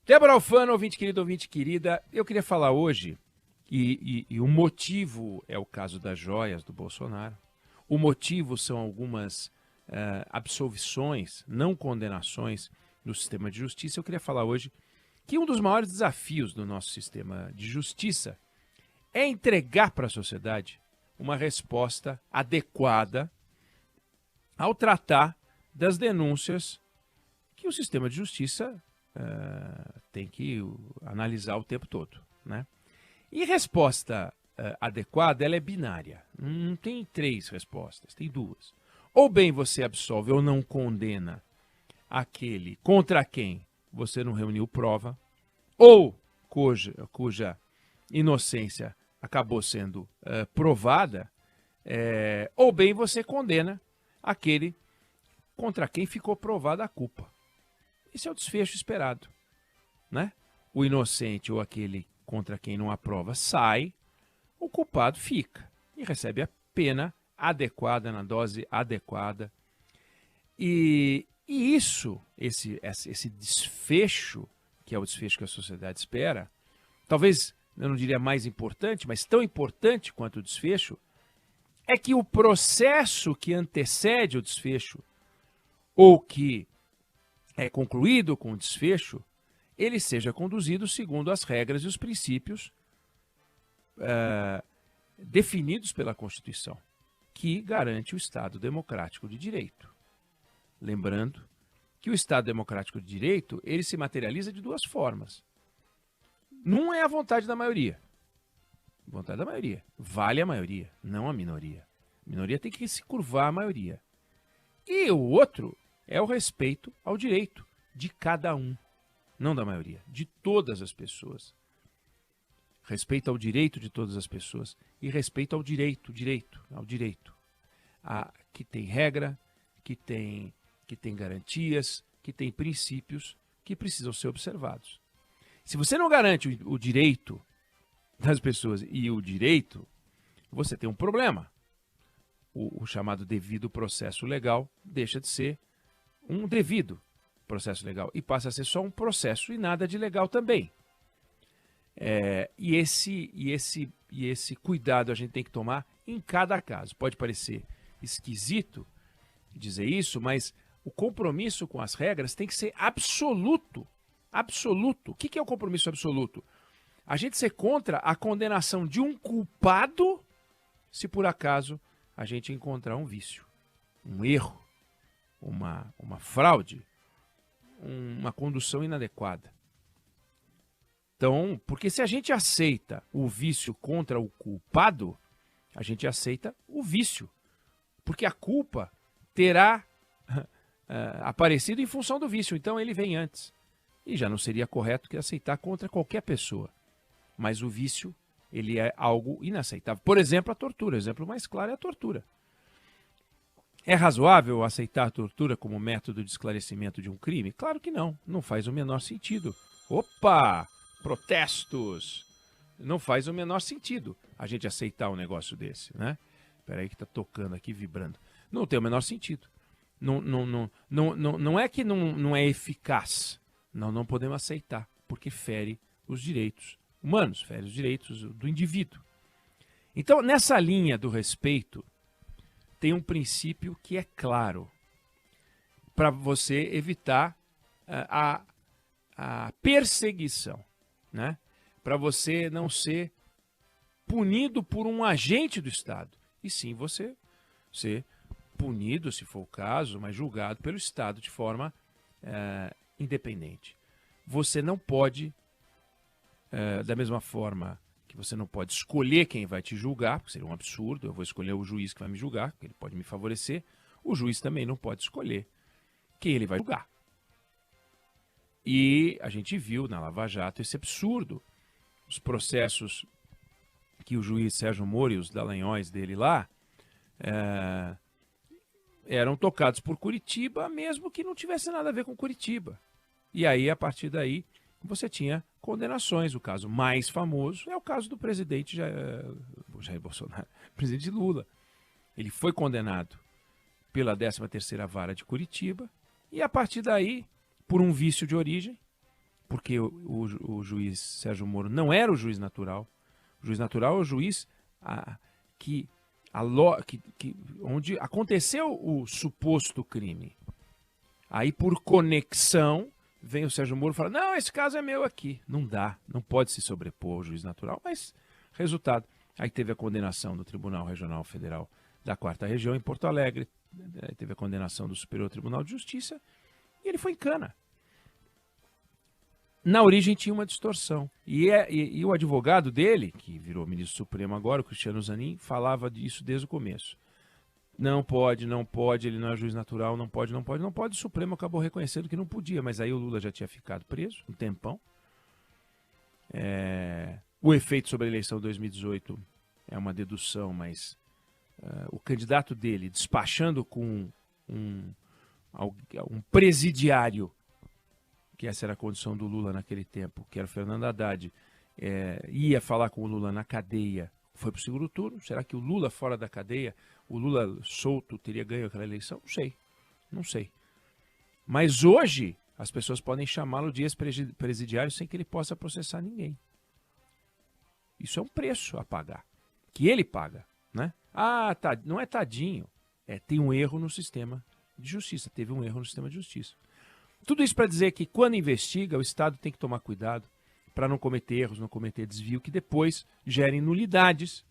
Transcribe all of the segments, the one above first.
Débora Alfano, ouvinte querida, eu queria falar hoje, e o motivo é o caso das joias do Bolsonaro, o motivo são algumas absolvições, não condenações no sistema de justiça. Eu queria falar hoje que um dos maiores desafios do nosso sistema de justiça é entregar para a sociedade uma resposta adequada ao tratar das denúncias que o sistema de justiça tem que analisar o tempo todo, né? E resposta adequada, ela é binária. Não tem três respostas, tem duas. Ou bem você absolve ou não condena aquele contra quem você não reuniu prova, ou cuja inocência acabou sendo provada, ou bem você condena aquele contra quem ficou provada a culpa. Esse é o desfecho esperado, né? O inocente ou aquele contra quem não há prova sai, o culpado fica e recebe a pena adequada, na dose adequada. E esse desfecho, que é o desfecho que a sociedade espera, talvez, eu não diria mais importante, mas tão importante quanto o desfecho, é que o processo que antecede o desfecho, ou que é concluído com o desfecho, ele seja conduzido segundo as regras e os princípios definidos pela Constituição, que garante o Estado democrático de direito. Lembrando que o Estado democrático de direito, ele se materializa de duas formas. Não é a vontade da maioria. A vontade da maioria. Vale a maioria, não a minoria. A minoria tem que se curvar à maioria. E o outro é o respeito ao direito de cada um, não da maioria, de todas as pessoas. Respeito ao direito de todas as pessoas e respeito ao direito, que tem regra, que tem garantias, que tem princípios que precisam ser observados. Se você não garante o direito das pessoas e o direito, você tem um problema. O chamado devido processo legal deixa de ser um devido processo legal e passa a ser só um processo e nada de legal também. E esse cuidado a gente tem que tomar em cada caso. Pode parecer esquisito dizer isso, mas o compromisso com as regras tem que ser absoluto. Absoluto. O que é o compromisso absoluto? A gente ser contra a condenação de um culpado se por acaso a gente encontrar um vício, um erro, uma fraude, uma condução inadequada. Então, porque se a gente aceita o vício contra o culpado, a gente aceita o vício. Porque a culpa terá aparecido em função do vício, então ele vem antes. E já não seria correto que aceitar contra qualquer pessoa. Mas o vício, ele é algo inaceitável. Por exemplo, a tortura. O exemplo mais claro é a tortura. É razoável aceitar a tortura como método de esclarecimento de um crime? Claro que não. Não faz o menor sentido. Opa! Protestos! Não faz o menor sentido a gente aceitar um negócio desse, né? Espera aí que tá tocando aqui, vibrando. Não tem o menor sentido. Não é que não é eficaz. Não podemos aceitar, porque fere os direitos humanos, fere os direitos do indivíduo. Então, nessa linha do respeito, tem um princípio que é claro para você evitar a perseguição, né? Para você não ser punido por um agente do Estado, e sim você ser punido, se for o caso, mas julgado pelo Estado de forma independente. Você não pode, da mesma forma que você não pode escolher quem vai te julgar, porque seria um absurdo, eu vou escolher o juiz que vai me julgar, porque ele pode me favorecer, o juiz também não pode escolher quem ele vai julgar. E a gente viu na Lava Jato esse absurdo. Os processos que o juiz Sérgio Moro e os dalanhões dele lá eram tocados por Curitiba, mesmo que não tivesse nada a ver com Curitiba. E aí, a partir daí, você tinha condenações. O caso mais famoso é o caso do presidente Jair Bolsonaro, presidente Lula. Ele foi condenado pela 13ª Vara de Curitiba e, a partir daí, por um vício de origem, porque o juiz Sérgio Moro não era o juiz natural. O juiz natural é o juiz onde aconteceu o suposto crime. Aí, por conexão, vem o Sérgio Moro e fala, não, esse caso é meu aqui. Não dá, não pode se sobrepor ao juiz natural, mas resultado. Aí teve a condenação do Tribunal Regional Federal da 4ª Região em Porto Alegre, teve a condenação do Superior Tribunal de Justiça, e ele foi em cana. Na origem tinha uma distorção. E o advogado dele, que virou ministro supremo agora, o Cristiano Zanin, falava disso desde o começo. Não pode, ele não é juiz natural, não pode. O Supremo acabou reconhecendo que não podia, mas aí o Lula já tinha ficado preso um tempão. O efeito sobre a eleição de 2018 é uma dedução, mas o candidato dele, despachando com um presidiário, que essa era a condição do Lula naquele tempo, que era o Fernando Haddad, ia falar com o Lula na cadeia, foi para o segundo turno. Será que o Lula fora da cadeia, o Lula solto, teria ganho aquela eleição? Não sei. Mas hoje as pessoas podem chamá-lo de ex-presidiário sem que ele possa processar ninguém. Isso é um preço a pagar, que ele paga, né? Não é tadinho, tem um erro no sistema de justiça, teve um erro no sistema de justiça. Tudo isso para dizer que quando investiga, o Estado tem que tomar cuidado para não cometer erros, não cometer desvio, que depois gerem nulidades.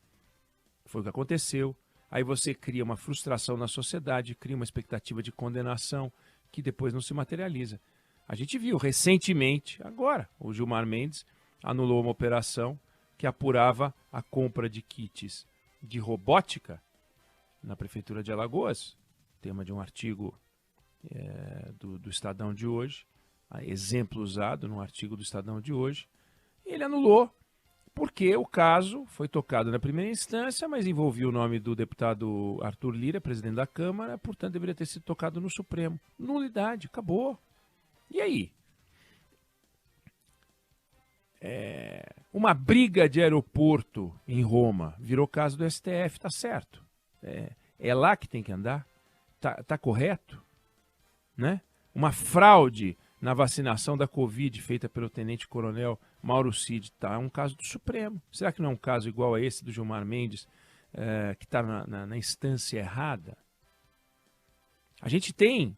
Foi o que aconteceu. Aí você cria uma frustração na sociedade, cria uma expectativa de condenação que depois não se materializa. A gente viu recentemente, agora, o Gilmar Mendes anulou uma operação que apurava a compra de kits de robótica na Prefeitura de Alagoas, tema de um artigo do Estadão de hoje, exemplo usado no artigo do Estadão de hoje. Ele anulou porque o caso foi tocado na primeira instância, mas envolvia o nome do deputado Arthur Lira, presidente da Câmara, portanto deveria ter sido tocado no Supremo. Nulidade, acabou. E aí? Uma briga de aeroporto em Roma virou caso do STF, tá certo. É lá que tem que andar? Tá correto? Né? Uma fraude na vacinação da Covid feita pelo tenente-coronel Mauro Cid, é um caso do Supremo. Será que não é um caso igual a esse do Gilmar Mendes, que está na instância errada? A gente tem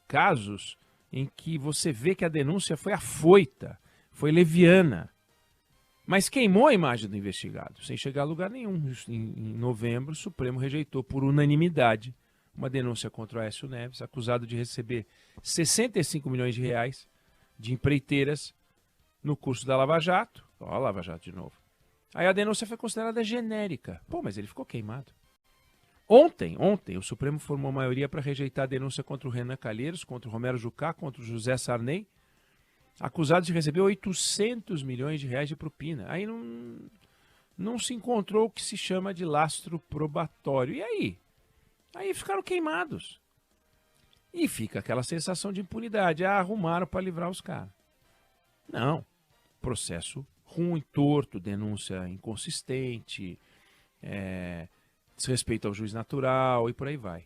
casos em que você vê que a denúncia foi afoita, foi leviana, mas queimou a imagem do investigado, sem chegar a lugar nenhum. Em novembro, o Supremo rejeitou por unanimidade uma denúncia contra o Aécio Neves, acusado de receber 65 milhões de reais de empreiteiras no curso da Lava Jato. Ó, a Lava Jato de novo. Aí a denúncia foi considerada genérica. Pô, mas ele ficou queimado. Ontem, o Supremo formou maioria para rejeitar a denúncia contra o Renan Calheiros, contra o Romero Jucá, contra o José Sarney, acusados de receber 800 milhões de reais de propina. Aí não se encontrou o que se chama de lastro probatório. E aí? Aí ficaram queimados. E fica aquela sensação de impunidade. Arrumaram para livrar os caras. Não. Processo ruim, torto, denúncia inconsistente, desrespeito ao juiz natural e por aí vai.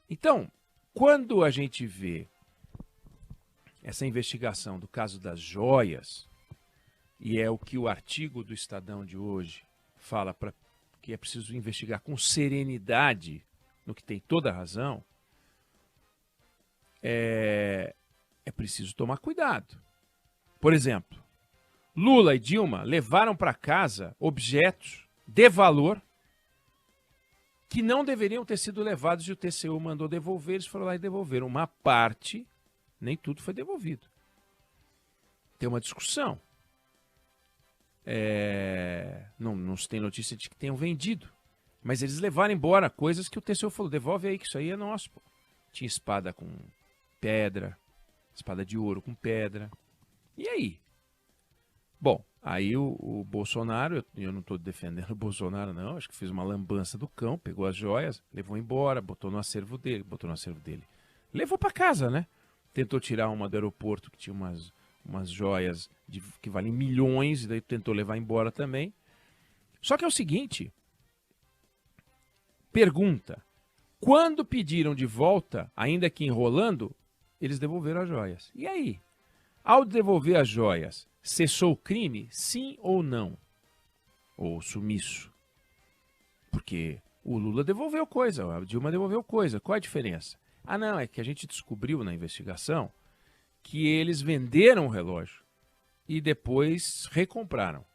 Então, quando a gente vê essa investigação do caso das joias, e é o que o artigo do Estadão de hoje fala, que é preciso investigar com serenidade, no que tem toda a razão, é preciso tomar cuidado. Por exemplo, Lula e Dilma levaram para casa objetos de valor que não deveriam ter sido levados e o TCU mandou devolver, eles foram lá e devolveram. Uma parte, nem tudo foi devolvido. Tem uma discussão. Não se tem notícia de que tenham vendido. Mas eles levaram embora coisas que o TCU falou, devolve aí que isso aí é nosso. Pô. Tinha espada com pedra, espada de ouro com pedra. E aí? Bom, aí o Bolsonaro, eu não estou defendendo o Bolsonaro não, acho que fez uma lambança do cão, pegou as joias, levou embora, botou no acervo dele. Levou para casa, né? Tentou tirar uma do aeroporto que tinha umas joias que valem milhões, e daí tentou levar embora também. Só que é o seguinte, pergunta, quando pediram de volta, ainda que enrolando, eles devolveram as joias. E aí? Ao devolver as joias, cessou o crime? Sim ou não? Ou sumiço? Porque o Lula devolveu coisa, a Dilma devolveu coisa. Qual a diferença? Ah, não, é que a gente descobriu na investigação que eles venderam o relógio e depois recompraram.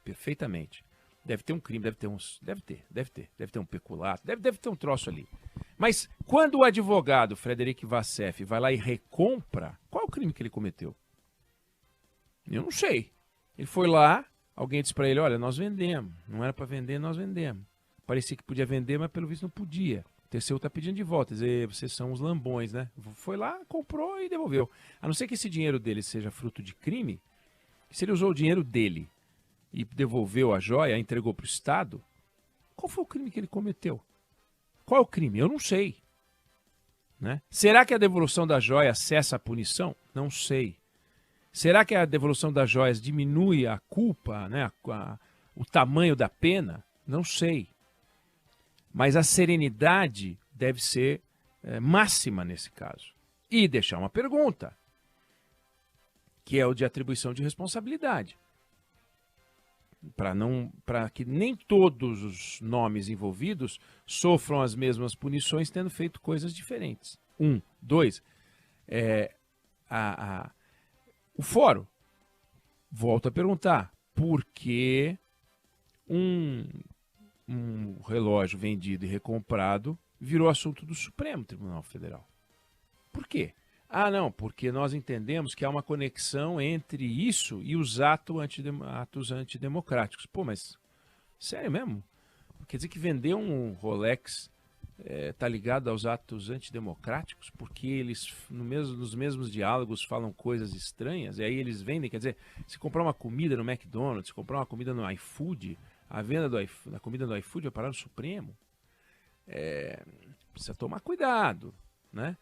Perfeitamente. Deve ter um crime, deve ter um peculato, deve ter um troço ali. Mas quando o advogado Frederic Vassef vai lá e recompra, qual é o crime que ele cometeu? Eu não sei. Ele foi lá, alguém disse para ele, olha, nós vendemos. Não era para vender, nós vendemos. Parecia que podia vender, mas pelo visto não podia. O terceiro está pedindo de volta, dizer, vocês são os lambões, né? Foi lá, comprou e devolveu. A não ser que esse dinheiro dele seja fruto de crime, se ele usou o dinheiro dele e devolveu a joia, entregou para o Estado, qual foi o crime que ele cometeu? Qual é o crime? Eu não sei. Né? Será que a devolução da joia cessa a punição? Não sei. Será que a devolução das joias diminui a culpa, né? O tamanho da pena? Não sei. Mas a serenidade deve ser máxima nesse caso. E deixar uma pergunta, que é o de atribuição de responsabilidade. Para que nem todos os nomes envolvidos sofram as mesmas punições tendo feito coisas diferentes. 1. 2. O fórum, volto a perguntar, por que um relógio vendido e recomprado virou assunto do Supremo Tribunal Federal? Por quê? Ah, não, porque nós entendemos que há uma conexão entre isso e os atos antidemocráticos. Pô, mas sério mesmo? Quer dizer que vender um Rolex está ligado aos atos antidemocráticos? Porque eles, nos mesmos diálogos, falam coisas estranhas, e aí eles vendem. Quer dizer, se comprar uma comida no McDonald's, se comprar uma comida no iFood, a venda da comida no iFood vai parar no Supremo? Precisa tomar cuidado, né?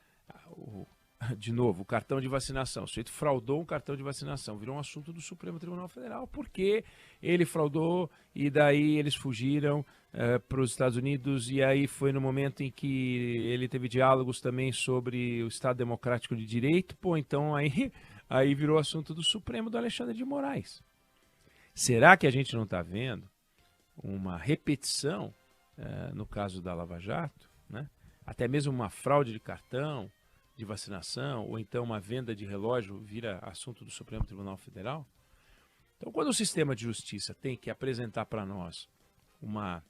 De novo, o cartão de vacinação. O sujeito fraudou um cartão de vacinação. Virou um assunto do Supremo Tribunal Federal. Porque ele fraudou e daí eles fugiram para os Estados Unidos. E aí foi no momento em que ele teve diálogos também sobre o Estado Democrático de Direito. Pô, então aí virou assunto do Supremo do Alexandre de Moraes. Será que a gente não está vendo uma repetição no caso da Lava Jato? Né? Até mesmo uma fraude de cartão de vacinação, ou então uma venda de relógio vira assunto do Supremo Tribunal Federal? Então, quando o sistema de justiça tem que apresentar para nós uma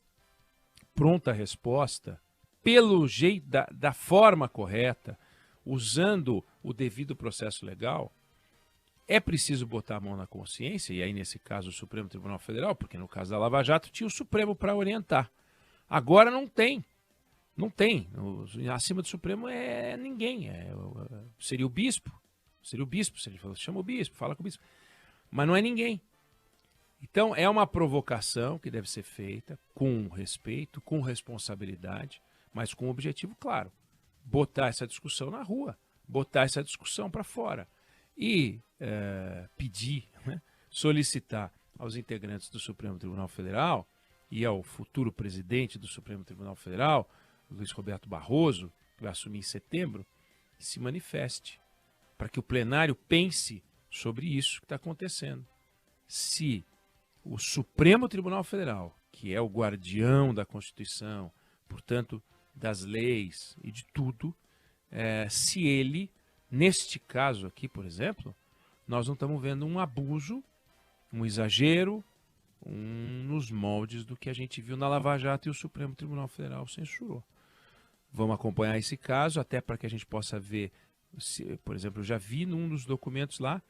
pronta resposta, pelo jeito, da forma correta, usando o devido processo legal, é preciso botar a mão na consciência, e aí nesse caso o Supremo Tribunal Federal, porque no caso da Lava Jato tinha o Supremo para orientar. Agora não tem. Não tem. Acima do Supremo é ninguém. Seria o bispo. Seria o bispo. Se ele falou, chama o bispo, fala com o bispo. Mas não é ninguém. Então é uma provocação que deve ser feita com respeito, com responsabilidade, mas com um objetivo claro. Botar essa discussão na rua. Botar essa discussão para fora. E pedir, né, solicitar aos integrantes do Supremo Tribunal Federal e ao futuro presidente do Supremo Tribunal Federal, Luiz Roberto Barroso, que vai assumir em setembro, se manifeste, para que o plenário pense sobre isso que está acontecendo. Se o Supremo Tribunal Federal, que é o guardião da Constituição, portanto, das leis e de tudo, se ele, neste caso aqui, por exemplo, nós não estamos vendo um abuso, um exagero, nos moldes do que a gente viu na Lava Jato e o Supremo Tribunal Federal censurou. Vamos acompanhar esse caso, até para que a gente possa ver, por exemplo, eu já vi num dos documentos lá,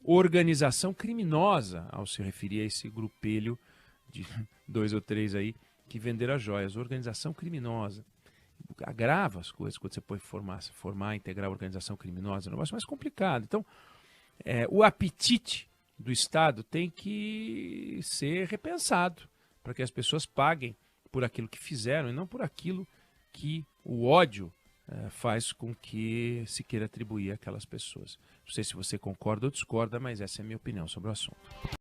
organização criminosa, ao se referir a esse grupelho de 2 ou 3 aí, que venderam as joias. Organização criminosa. Agrava as coisas quando você pode formar, integrar a organização criminosa, é um negócio mais complicado. Então, o apetite do Estado tem que ser repensado, para que as pessoas paguem por aquilo que fizeram e não por aquilo que o ódio faz com que se queira atribuir àquelas pessoas. Não sei se você concorda ou discorda, mas essa é a minha opinião sobre o assunto.